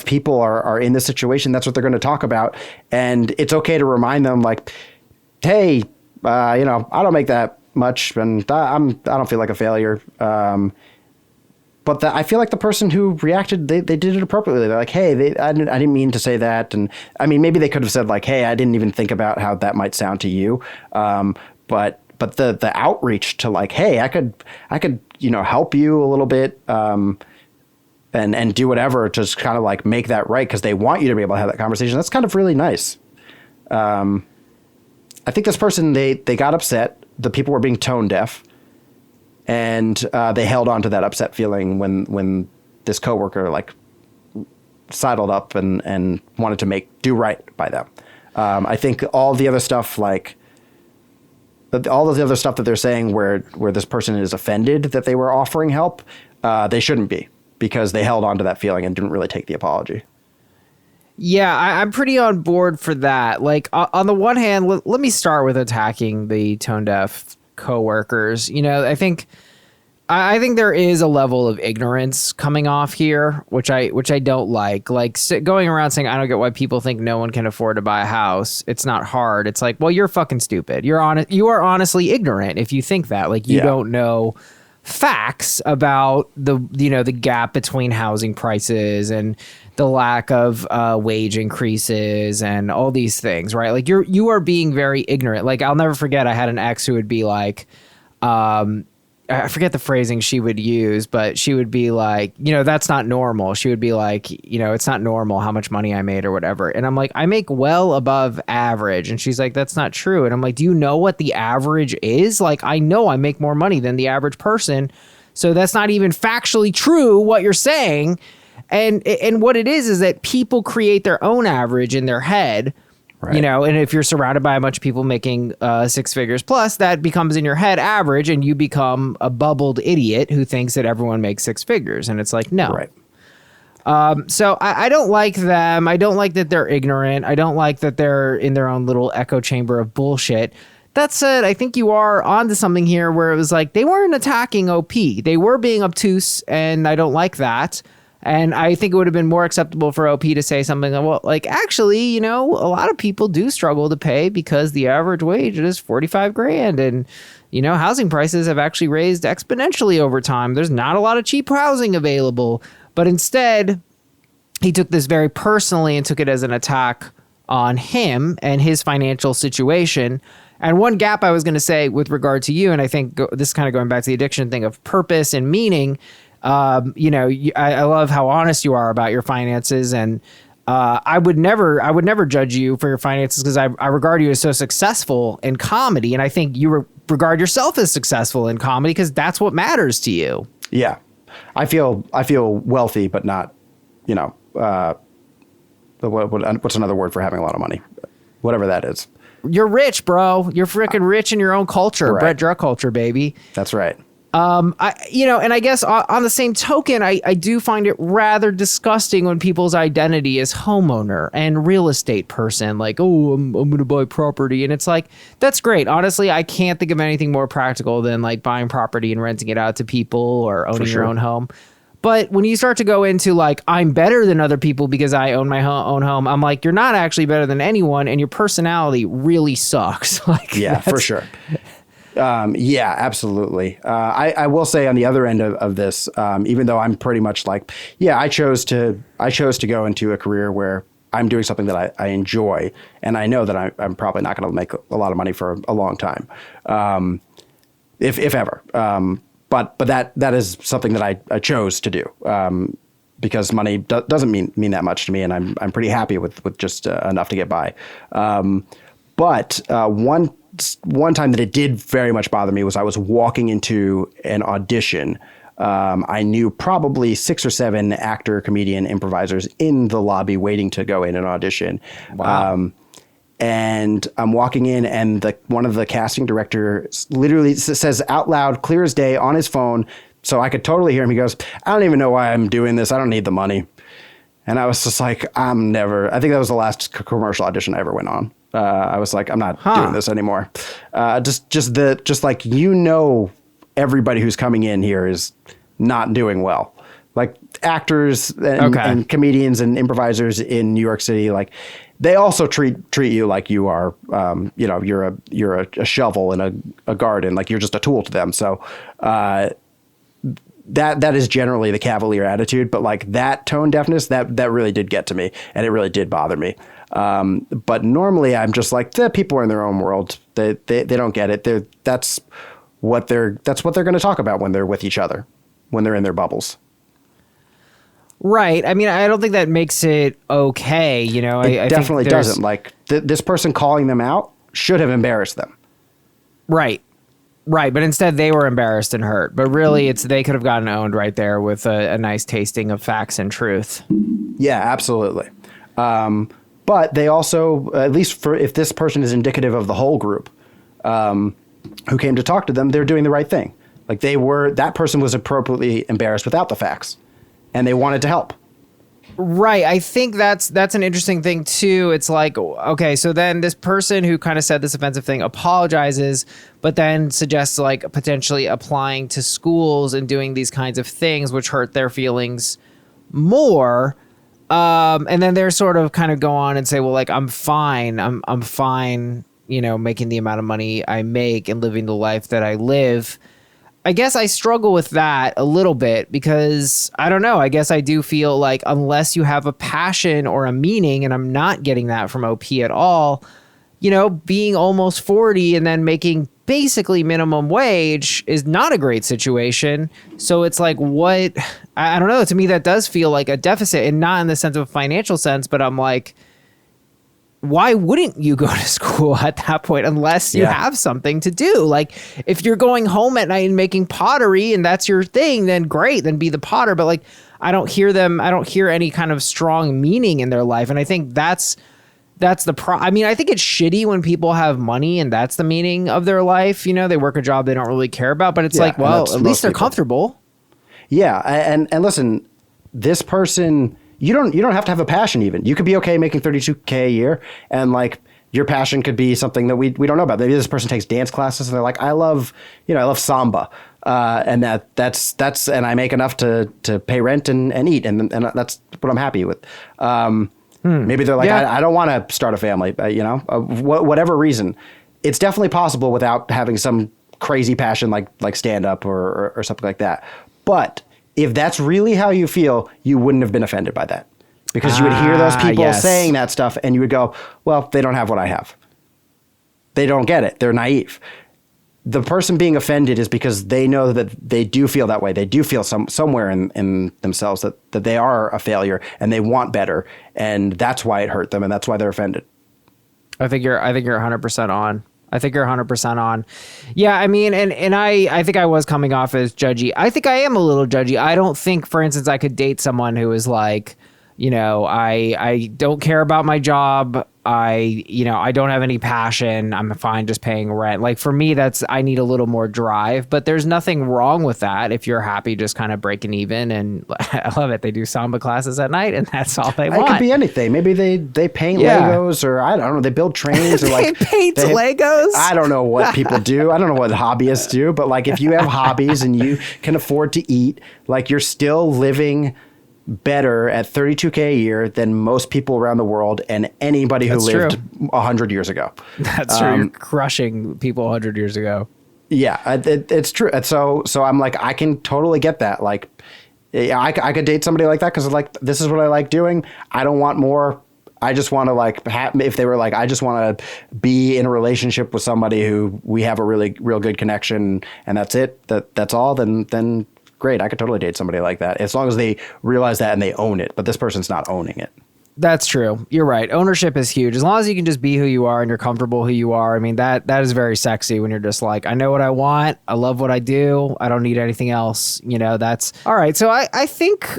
people are in this situation. That's what they're going to talk about. And it's okay to remind them like, hey, I don't make that much, and I don't feel like a failure. But I feel like the person who reacted, they did it appropriately. They're like, hey, I didn't mean to say that. And I mean, maybe they could have said like, hey, I didn't even think about how that might sound to you. But the outreach to like, hey, I could help you a little bit. And do whatever to just kind of like make that right, because they want you to be able to have that conversation. That's kind of really nice. I think this person, they got upset. The people were being tone deaf, and they held on to that upset feeling when this coworker like sidled up and wanted to do right by them. I think all the other stuff that they're saying where this person is offended that they were offering help, they shouldn't be, because they held on to that feeling and didn't really take the apology. Yeah, I'm pretty on board for that. Like, on the one hand, let me start with attacking the tone-deaf coworkers. I think there is a level of ignorance coming off here, which I don't like. Like, going around saying, I don't get why people think no one can afford to buy a house. It's not hard. It's like, well, you're fucking stupid. You are honestly ignorant if you think that. Like, you don't know facts about the gap between housing prices and the lack of wage increases and all these things, right? Like you are being very ignorant. Like, I'll never forget, I had an ex who would be like, I forget the phrasing she would use, but she would be like, that's not normal. She would be like, it's not normal how much money I made or whatever. And I'm like, I make well above average. And she's like, that's not true. And I'm like, do you know what the average is? Like, I know I make more money than the average person. So that's not even factually true what you're saying. And what it is that people create their own average in their head. Right. And if you're surrounded by a bunch of people making 6 figures plus, that becomes in your head average, and you become a bubbled idiot who thinks that everyone makes 6 figures. And it's like, no. Right. So I don't like them. I don't like that they're ignorant. I don't like that they're in their own little echo chamber of bullshit. That said, I think you are onto something here where it was like they weren't attacking OP. They were being obtuse, and I don't like that. And I think it would have been more acceptable for OP to say something like, well, like, actually, you know, a lot of people do struggle to pay because the average wage is 45 grand. And, you know, housing prices have actually raised exponentially over time. There's not a lot of cheap housing available. But instead, he took this very personally and took it as an attack on him and his financial situation. And one gap I was going to say with regard to you, and I think this is kind of going back to the addiction thing of purpose and meaning. You know, I love how honest you are about your finances, and I would never judge you for your finances because I regard you as so successful in comedy, and I think you regard yourself as successful in comedy because that's what matters to you. Yeah, I feel wealthy, but not, you know, what's another word for having a lot of money, whatever that is. You're rich, bro. You're freaking rich in your own culture, right. Brett Druck culture, baby. That's right. And I guess on the same token, I do find it rather disgusting when people's identity is homeowner and real estate person, like, oh, I'm going to buy property. And it's like, that's great. Honestly, I can't think of anything more practical than like buying property and renting it out to people or owning your own home. But when you start to go into like, I'm better than other people because I own my own home, I'm like, you're not actually better than anyone. And your personality really sucks. Like, yeah, for sure. Yeah, absolutely. I will say on the other end of this, even though I'm pretty much like, yeah, I chose to go into a career where I'm doing something that I enjoy, and I know that I'm probably not going to make a lot of money for a long time, if ever. But that is something that I chose to do, because money doesn't mean that much to me, and I'm pretty happy with just enough to get by. But one time that it did very much bother me was I was walking into an audition. I knew probably 6 or 7 actor, comedian, improvisers in the lobby waiting to go in an audition. Wow. And I'm walking in, and one of the casting directors literally says out loud, clear as day, on his phone, so I could totally hear him. He goes, "I don't even know why I'm doing this. I don't need the money." And I was just like, I think that was the last commercial audition I ever went on. I was like, I'm not doing this anymore. Just like, you know, everybody who's coming in here is not doing well. Like actors and comedians and improvisers in New York City, like they also treat you like you are, you know, you're a shovel in a garden, like you're just a tool to them. So that is generally the cavalier attitude, but like that tone deafness, that really did get to me, and it really did bother me. But normally I'm just like, the people are in their own world. They don't get it. That's what they're going to talk about when they're with each other, when they're in their bubbles. Right. I mean, I don't think that makes it okay. You know, I definitely doesn't. Like this person calling them out should have embarrassed them. Right. Right. But instead they were embarrassed and hurt. But really they could have gotten owned right there with a nice tasting of facts and truth. Yeah, absolutely. But they also, at least if this person is indicative of the whole group who came to talk to them, they're doing the right thing. Like that person was appropriately embarrassed without the facts, and they wanted to help. Right. I think that's an interesting thing too. It's like, okay, so then this person who kind of said this offensive thing apologizes, but then suggests like potentially applying to schools and doing these kinds of things, which hurt their feelings more. And then they're sort of kind of go on and say, well, like, I'm fine, you know, making the amount of money I make and living the life that I live. I guess I struggle with that a little bit because I don't know. I guess I do feel like unless you have a passion or a meaning, and I'm not getting that from OP at all, you know, being almost 40 and then making basically minimum wage is not a great situation. So it's like, what? I don't know. To me, that does feel like a deficit, and not in the sense of a financial sense, but I'm like, why wouldn't you go to school at that point unless you have something to do? Like, if you're going home at night and making pottery and that's your thing, then great, then be the potter. But like, I don't hear any kind of strong meaning in their life. And I think that's I mean, I think it's shitty when people have money and that's the meaning of their life. You know, they work a job they don't really care about, but it's well, at least they're comfortable. Yeah. And listen, this person you don't have to have a passion even. You could be okay making $32K a year, and like your passion could be something that we don't know about. Maybe this person takes dance classes and they're like, I love samba. And that's and I make enough to pay rent and eat, and that's what I'm happy with. Maybe they're like, I don't want to start a family, whatever reason. It's definitely possible without having some crazy passion like stand up or something like that. But if that's really how you feel, you wouldn't have been offended by that, because you would hear those people saying that stuff and you would go, well, they don't have what I have. They don't get it. They're naive. The person being offended is because they know that they do feel that way. They do feel somewhere in themselves that they are a failure and they want better. And that's why it hurt them. And that's why they're offended. I think you're 100% on. I think you're 100% on. Yeah, I mean, and I think I was coming off as judgy. I think I am a little judgy. I don't think, for instance, I could date someone who is like, I don't care about my job. I don't have any passion. I'm fine just paying rent. Like for me, I need a little more drive, but there's nothing wrong with that if you're happy just kind of breaking even. And I love it. They do samba classes at night and that's all they want. It could be anything. Maybe they paint Legos, or I don't know. They build trains, or they paint Legos. I don't know what people do. I don't know what hobbyists do, but like if you have hobbies and you can afford to eat, like you're still living better at $32K a year than most people around the world and anybody who lived 100 years ago. That's true. You're crushing people 100 years ago. Yeah, it's true. So I'm like, I can totally get that. Like, I could date somebody like that because like this is what I like doing. I don't want more. I just want to like if they were like, I just want to be in a relationship with somebody who we have a real good connection and that's it. That's all. Then great. I could totally date somebody like that as long as they realize that and they own it. But this person's not owning it. That's true. You're right. Ownership is huge. As long as you can just be who you are and you're comfortable who you are. I mean, that is very sexy when you're just like, I know what I want. I love what I do. I don't need anything else. That's all right. So I think,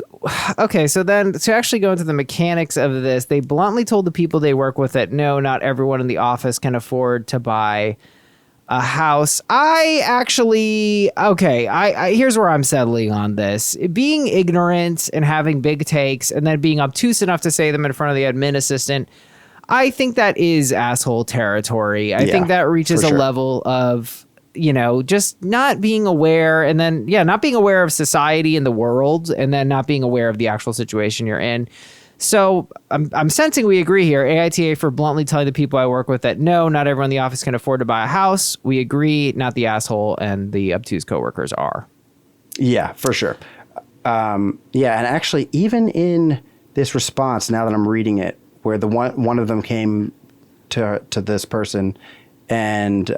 okay. So then to actually go into the mechanics of this, they bluntly told the people they work with that no, not everyone in the office can afford to buy a house. Here's where I'm settling on this. Being ignorant and having big takes and then being obtuse enough to say them in front of the admin assistant, I think that is asshole territory. I think that reaches a level of, just not being aware and then, not being aware of society and the world and then not being aware of the actual situation you're in. So I'm sensing we agree here. AITA for bluntly telling the people I work with that no, not everyone in the office can afford to buy a house. We agree, not the asshole and the obtuse coworkers are. Yeah, for sure. And actually, even in this response, now that I'm reading it, where the one of them came to this person. And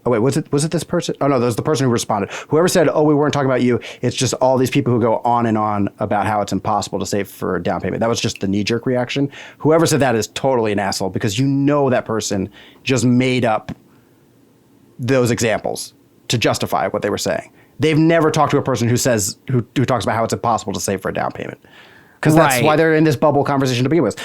was it this person? Oh no, that was the person who responded. Whoever said, "Oh, we weren't talking about you." It's just all these people who go on and on about how it's impossible to save for a down payment. That was just the knee-jerk reaction. Whoever said that is totally an asshole because that person just made up those examples to justify what they were saying. They've never talked to a person who says who talks about how it's impossible to save for a down payment because that's why they're in this bubble conversation to begin with.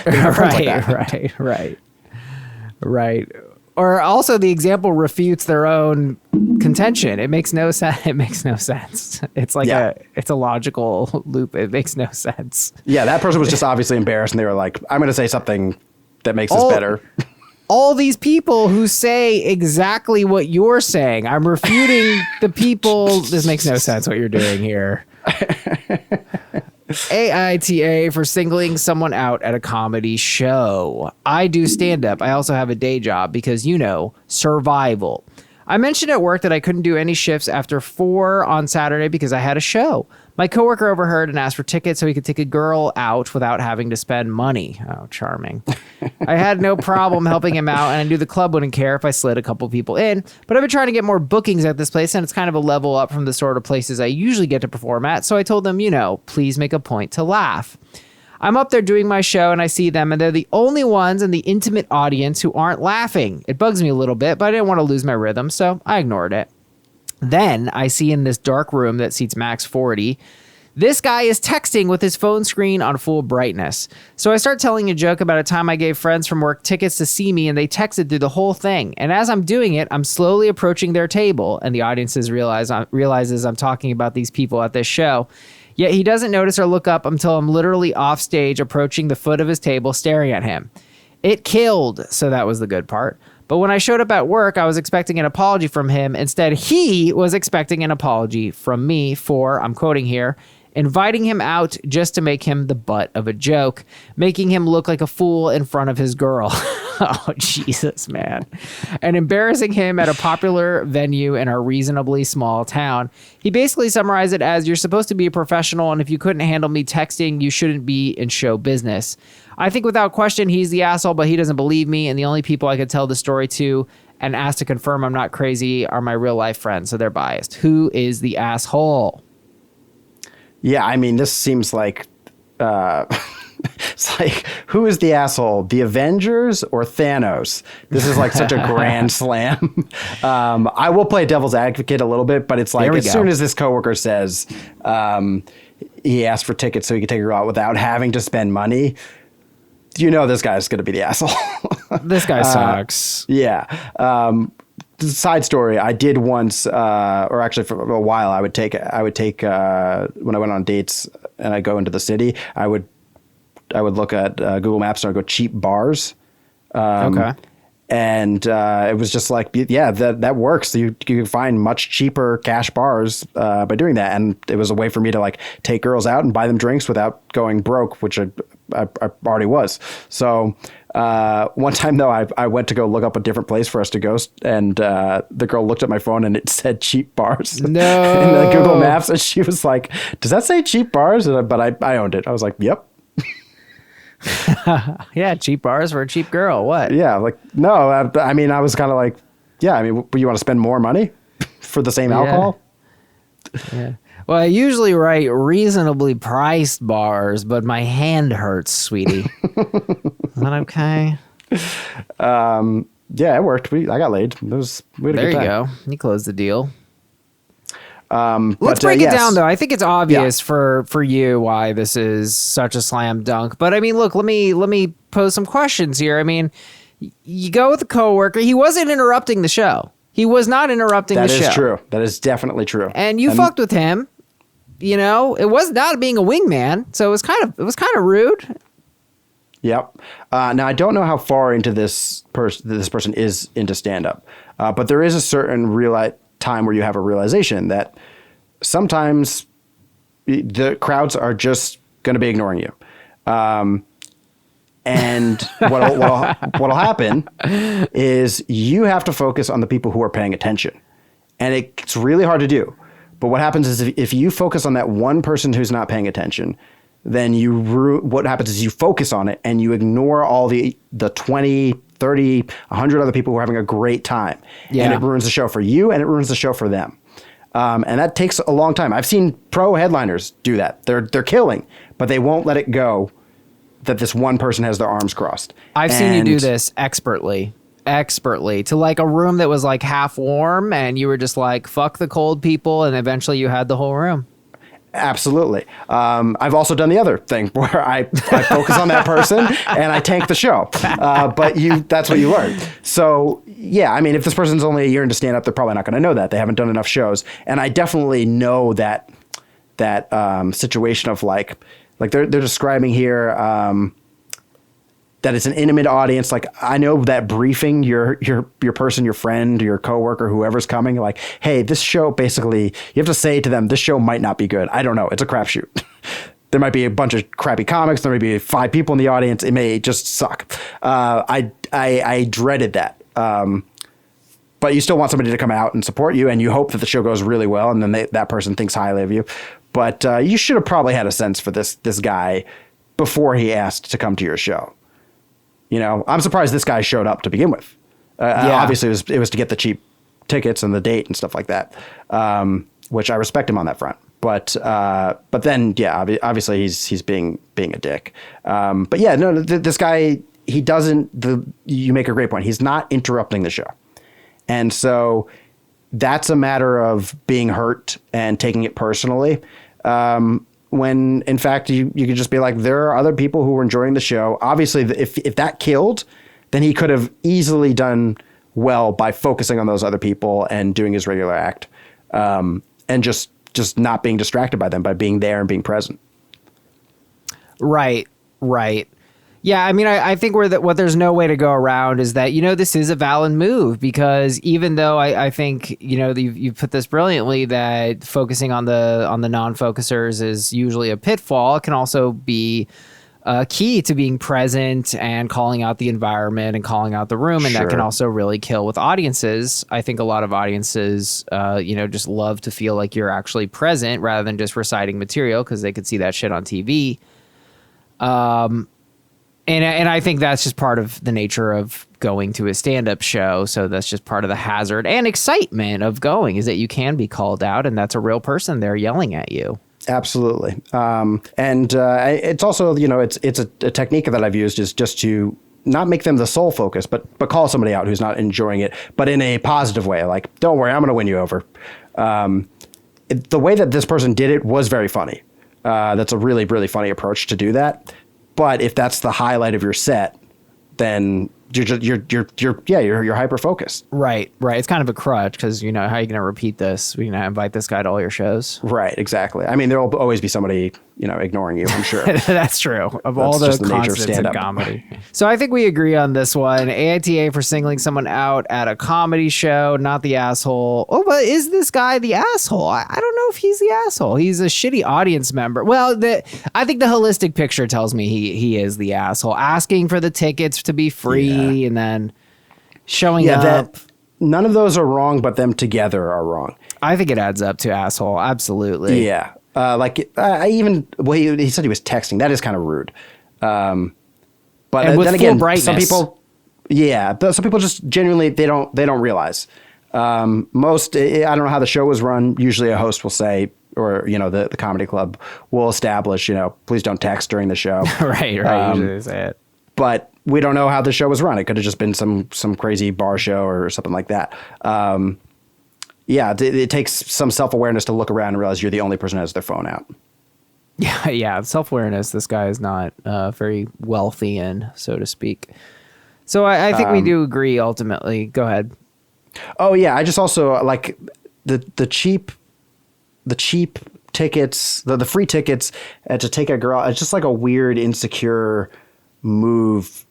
Right. Or also the example refutes their own contention. It makes no sense. It's like it's a logical loop. It makes no sense. Yeah, that person was just obviously embarrassed and they were like, I'm going to say something that makes this better. All these people who say exactly what you're saying. I'm refuting the people. This makes no sense what you're doing here. AITA for singling someone out at a comedy show. I do stand-up. I also have a day job because, survival. I mentioned at work that I couldn't do any shifts after 4 on Saturday because I had a show. My coworker overheard and asked for tickets so he could take a girl out without having to spend money. Oh, charming. I had no problem helping him out, and I knew the club wouldn't care if I slid a couple people in, but I've been trying to get more bookings at this place, and it's kind of a level up from the sort of places I usually get to perform at, so I told them, please make a point to laugh. I'm up there doing my show, and I see them, and they're the only ones in the intimate audience who aren't laughing. It bugs me a little bit, but I didn't want to lose my rhythm, so I ignored it. Then I see in this dark room that seats max 40, this guy is texting with his phone screen on full brightness. So I start telling a joke about a time I gave friends from work tickets to see me and they texted through the whole thing. And as I'm doing it, I'm slowly approaching their table and the audience realizes I'm talking about these people at this show. Yet he doesn't notice or look up until I'm literally off stage approaching the foot of his table staring at him. It killed, so that was the good part. But when I showed up at work, I was expecting an apology from him. Instead, he was expecting an apology from me for, I'm quoting here, inviting him out just to make him the butt of a joke, making him look like a fool in front of his girl. Oh, Jesus, man. And embarrassing him at a popular venue in our reasonably small town. He basically summarized it as, you're supposed to be a professional, and if you couldn't handle me texting, you shouldn't be in show business. I think without question, he's the asshole, but he doesn't believe me, and the only people I could tell the story to and ask to confirm I'm not crazy are my real life friends, so they're biased. Who is the asshole? Yeah, I mean, this seems like it's like, who is the asshole? The Avengers or Thanos? This is like such a grand slam. I will play devil's advocate a little bit, but it's like as soon as this coworker says he asked for tickets so he could take her out without having to spend money, you know this guy's going to be the asshole. This guy sucks. Yeah. Side story, I did once, or actually for a while, I would take when I went on dates and I go into the city, I would look at Google Maps and I'd go cheap bars. Okay. And it was just like, yeah, that works. You can find much cheaper cash bars by doing that. And it was a way for me to like take girls out and buy them drinks without going broke, which I already was. So one time though, I went to go look up a different place for us to go, and the girl looked at my phone and it said cheap bars. No. In the Google Maps, and she was like, "Does that say cheap bars?" But I owned it. I was like, "Yep." Yeah, cheap bars for a cheap girl. What? Yeah, like no. I mean, I was kind of like, yeah. I mean, you want to spend more money for the same alcohol? Yeah. Well, I usually write reasonably priced bars, but my hand hurts, sweetie. Is that okay? Yeah, it worked. I got laid. We had a There good you time. go. You closed the deal. Let's break it down, though. I think it's obvious for you why this is such a slam dunk. But I mean, look, let me pose some questions here. I mean, you go with a coworker. He wasn't interrupting the show. He was not interrupting the show. That is true. That is definitely true. And you fucked with him. You know, it was not being a wingman, so it was kind of rude. Yep. Now I don't know how far into this person is into stand-up, but there is a certain time where you have a realization that sometimes the crowds are just going to be ignoring you. And what'll happen is you have to focus on the people who are paying attention, and it's really hard to do. But what happens is if you focus on that one person who's not paying attention, then what happens is you focus on it and you ignore all the 20, 30, 100 other people who are having a great time. Yeah. And it ruins the show for you and it ruins the show for them. And that takes a long time. I've seen pro headliners do that. They're killing, but they won't let it go that this one person has their arms crossed. I've seen you do this expertly to like a room that was like half warm and you were just like, fuck the cold people. And eventually you had the whole room. Absolutely. I've also done the other thing where I focus on that person and I tank the show. But that's what you learn. So yeah, I mean, if this person's only a year into stand up, they're probably not going to know that. They haven't done enough shows. And I definitely know that situation of like they're describing here, that it's an intimate audience. Like I know that briefing your person, your friend, your coworker, whoever's coming, like, hey, this show, basically you have to say to them, this show might not be good. I don't know. It's a crapshoot. There might be a bunch of crappy comics. There may be 5 people in the audience. It may just suck. I dreaded that. But you still want somebody to come out and support you, and you hope that the show goes really well, and then that person thinks highly of you. But you should have probably had a sense for this guy before he asked to come to your show. You know, I'm surprised this guy showed up to begin with. Obviously, it was to get the cheap tickets and the date and stuff like that, which I respect him on that front. But then, yeah, obviously he's being a dick. But yeah, no, this guy, he doesn't. You make a great point. He's not interrupting the show, and so that's a matter of being hurt and taking it personally. When in fact you could just be like, there are other people who were enjoying the show. Obviously, if that killed, then he could have easily done well by focusing on those other people and doing his regular act, and just just not being distracted by them, by being there and being present. Right. Yeah, I mean, I think what there's no way to go around is that, this is a valid move, because even though I think, you put this brilliantly, that focusing on the non-focusers is usually a pitfall, it can also be key to being present and calling out the environment and calling out the room. And that can also really kill with audiences. I think a lot of audiences, just love to feel like you're actually present rather than just reciting material, because they could see that shit on TV. And I think that's just part of the nature of going to a stand-up show. So that's just part of the hazard and excitement of going, is that you can be called out and that's a real person there yelling at you. Absolutely. It's also, it's a technique that I've used, is just to not make them the sole focus, but call somebody out who's not enjoying it, but in a positive way. Like, don't worry, I'm going to win you over. The way that this person did it was very funny. That's a really, really funny approach to do that. But if that's the highlight of your set, then you're hyper focused. Right. It's kind of a crutch, because how are you going to repeat this? We're going to invite this guy to all your shows. Right. Exactly. I mean, there will always be somebody ignoring you, I'm sure. That's true. Of all the constants in comedy. So I think we agree on this one. AITA for singling someone out at a comedy show, not the asshole. Oh, but is this guy the asshole? I don't know if he's the asshole. He's a shitty audience member. Well, I think the holistic picture tells me he is the asshole. Asking for the tickets to be free and then showing up. None of those are wrong, but them together are wrong. I think it adds up to asshole. Absolutely. Yeah. He said he was texting. That is kind of rude. But then again, some people just genuinely, they don't realize. I don't know how the show was run. Usually a host will say, or, the comedy club will establish, please don't text during the show. Right. Usually they say it. But we don't know how the show was run. It could have just been some crazy bar show or something like that. It takes some self-awareness to look around and realize you're the only person who has their phone out. Yeah, self-awareness. This guy is not very wealthy in, so to speak. So I think we do agree ultimately. Go ahead. Oh yeah, I just also like the cheap tickets, the free tickets to take a girl. It's just like a weird, insecure move.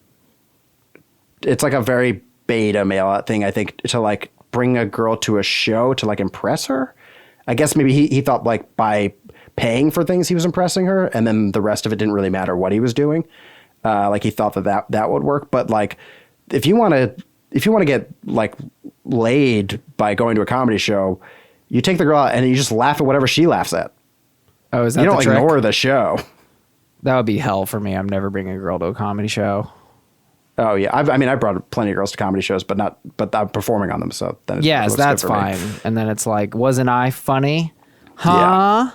It's like a very beta male thing, I think, to like bring a girl to a show to like impress her. I guess maybe he thought like by paying for things he was impressing her, and then the rest of it didn't really matter what he was doing. Like he thought that would work. But like if you want to get like laid by going to a comedy show, you take the girl out and you just laugh at whatever she laughs at. Oh, is that you don't the trick? Ignore the show. That would be hell for me. I'm never bringing a girl to a comedy show. Oh yeah, I brought plenty of girls to comedy shows, but I'm performing on them. So then that's fine. And then it's like, wasn't I funny? Huh?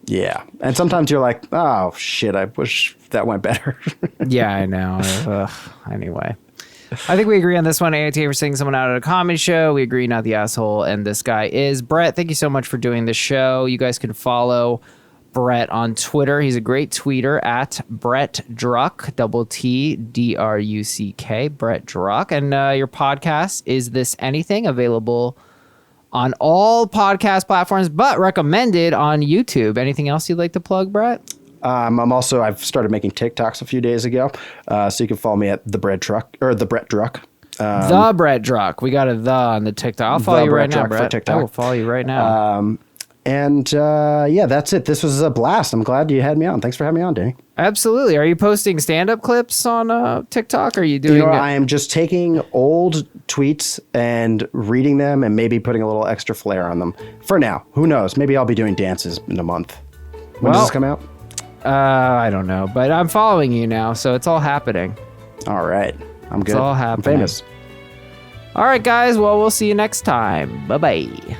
Yeah. And sometimes you're like, oh shit, I wish that went better. Yeah, I know. Anyway, I think we agree on this one. AITA for singing someone out at a comedy show. We agree, not the asshole. And this guy is Brett. Thank you so much for doing this show. You guys can follow Brett on Twitter. He's a great tweeter at Brett Druck, TTDRUCK, Brett Druck. And your podcast, Is This Anything? Available on all podcast platforms, but recommended on YouTube. Anything else you'd like to plug, Brett? I've started making TikToks a few days ago. So you can follow me at the Brett Druck. The Brett Druck. We got a the on the TikTok. I'll follow you right now, Brett. I will follow you right now. That's it. This was a blast. I'm glad you had me on. Thanks for having me on, Danny. Absolutely. Are you posting stand-up clips on TikTok? Or are you doing? I am just taking old tweets and reading them and maybe putting a little extra flair on them. For now, who knows? Maybe I'll be doing dances in a month. When does this come out? I don't know, but I'm following you now, so it's all happening. All right, I'm good. It's all happening. I'm famous. All right, guys. Well, we'll see you next time. Bye-bye.